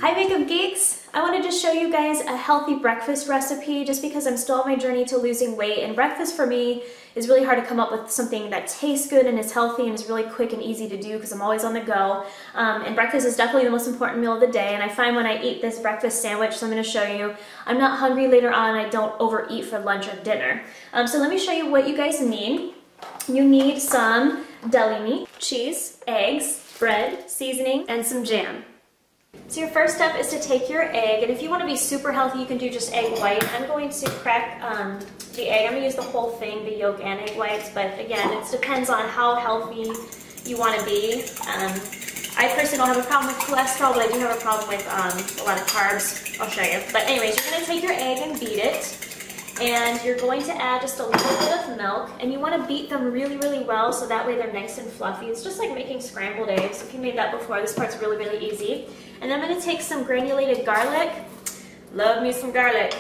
Hi Makeup Geeks! I wanted to show you guys a healthy breakfast recipe just because I'm still on my journey to losing weight, and breakfast for me is really hard to come up with something that tastes good and is healthy and is really quick and easy to do because I'm always on the go. And breakfast is definitely the most important meal of the day, and I find when I eat this breakfast sandwich, so I'm going to show you, I'm not hungry later on, I don't overeat for lunch or dinner. So let me show you what you guys need. You need some deli meat, cheese, eggs, bread, seasoning, and some jam. So your first step is to take your egg, and if you want to be super healthy, you can do just egg white. I'm going to crack the egg. I'm going to use the whole thing, the yolk and egg whites, but again, it depends on how healthy you want to be. I personally don't have a problem with cholesterol, but I do have a problem with a lot of carbs. I'll show you. But anyways, you're going to take your egg and beat it. And you're going to add just a little bit of milk, and you want to beat them really, really well so that way they're nice and fluffy. It's just like making scrambled eggs. If you made that before, this part's really, really easy. And I'm going to take some granulated garlic. Love me some garlic.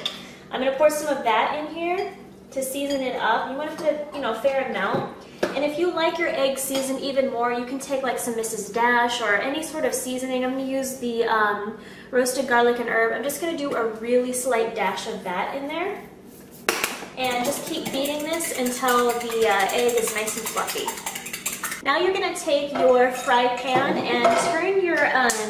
I'm going to pour some of that in here to season it up. You want to put, a fair amount. And if you like your egg seasoned even more, you can take like some Mrs. Dash or any sort of seasoning. I'm going to use the roasted garlic and herb. I'm just going to do a really slight dash of that in there. And just keep beating this until the egg is nice and fluffy. Now you're going to take your fry pan and turn your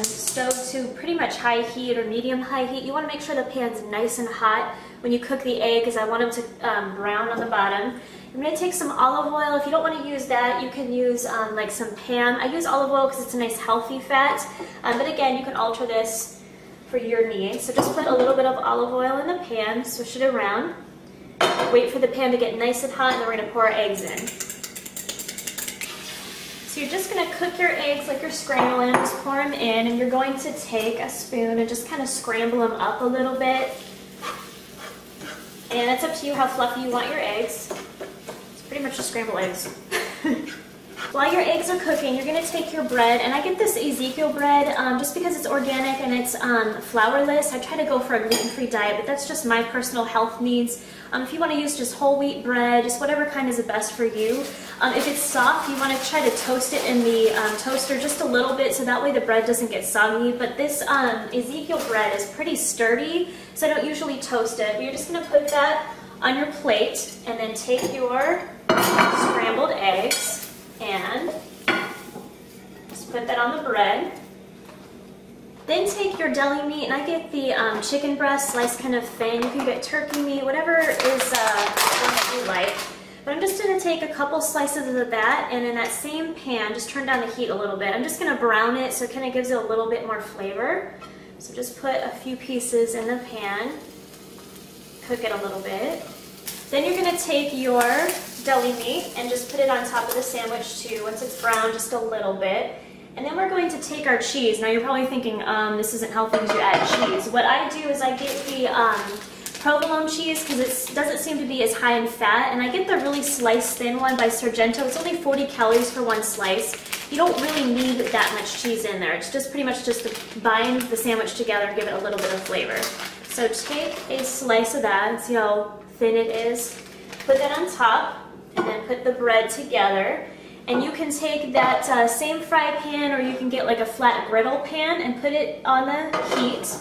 stove to pretty much high heat or medium-high heat. You want to make sure the pan's nice and hot when you cook the egg because I want them to brown on the bottom. I'm going to take some olive oil. If you don't want to use that, you can use like some Pam. I use olive oil because it's a nice healthy fat. But again, you can alter this for your needs. So just put a little bit of olive oil in the pan, swish it around. Wait for the pan to get nice and hot, and then we're going to pour our eggs in. So you're just going to cook your eggs like you're scrambling, just pour them in, and you're going to take a spoon and just kind of scramble them up a little bit. And it's up to you how fluffy you want your eggs. It's pretty much just scrambled eggs. While your eggs are cooking, you're going to take your bread, and I get this Ezekiel bread just because it's organic and it's flourless. I try to go for a gluten-free diet, but that's just my personal health needs. If you want to use just whole wheat bread, just whatever kind is the best for you. If it's soft, you want to try to toast it in the toaster just a little bit so that way the bread doesn't get soggy. But this Ezekiel bread is pretty sturdy, so I don't usually toast it. But you're just going to put that on your plate and then take your scrambled eggs and just put that on the bread. Then take your deli meat, and I get the chicken breast sliced kind of thin. You can get turkey meat, whatever is what you like. But I'm just going to take a couple slices of that, and in that same pan, just turn down the heat a little bit. I'm just going to brown it so it kind of gives it a little bit more flavor. So just put a few pieces in the pan, cook it a little bit. Then you're going to take your deli meat and just put it on top of the sandwich too. Once it's brown, just a little bit. And then we're going to take our cheese. Now you're probably thinking, this isn't healthy because you add cheese. What I do is I get the provolone cheese because it doesn't seem to be as high in fat. And I get the really sliced thin one by Sargento. It's only 40 calories for one slice. You don't really need that much cheese in there. It's just pretty much just to bind the sandwich together and give it a little bit of flavor. So take a slice of that and see how thin it is. Put that on top and then put the bread together. And you can take that same fry pan, or you can get like a flat griddle pan and put it on the heat,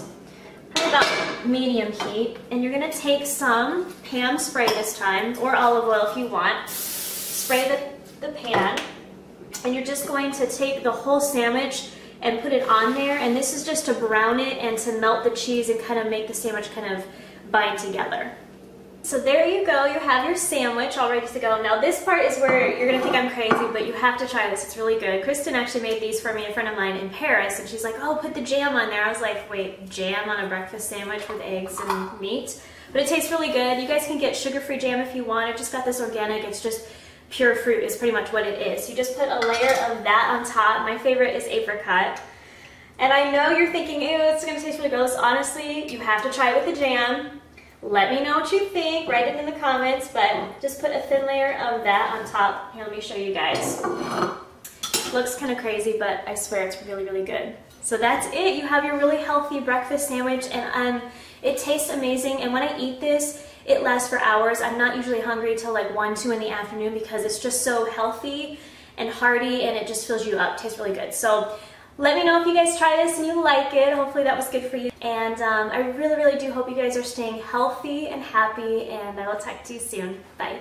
probably about medium heat. And you're going to take some Pam spray this time, or olive oil if you want. Spray the pan, and you're just going to take the whole sandwich and put it on there. And this is just to brown it and to melt the cheese and kind of make the sandwich kind of bind together. So there you go, you have your sandwich all ready to go. Now this part is where you're going to think I'm crazy, but you have to try this, it's really good. Kristen actually made these for me, a friend of mine in Paris, and she's like, oh, put the jam on there. I was like, wait, jam on a breakfast sandwich with eggs and meat? But it tastes really good. You guys can get sugar-free jam if you want. I just got this organic, it's just pure fruit is pretty much what it is. You just put a layer of that on top. My favorite is apricot. And I know you're thinking, ew, it's going to taste really gross. Honestly, you have to try it with the jam. Let me know what you think, write it in the comments, but just put a thin layer of that on top. Here, let me show you guys. Looks kind of crazy, but I swear it's really, really good. So that's it. You have your really healthy breakfast sandwich, and it tastes amazing. And when I eat this, it lasts for hours. I'm not usually hungry till like 1, 2 in the afternoon because it's just so healthy and hearty, and it just fills you up. Tastes really good. So Let me know if you guys try this and you like it. Hopefully that was good for you. And I really, really do hope you guys are staying healthy and happy, and I will talk to you soon. Bye.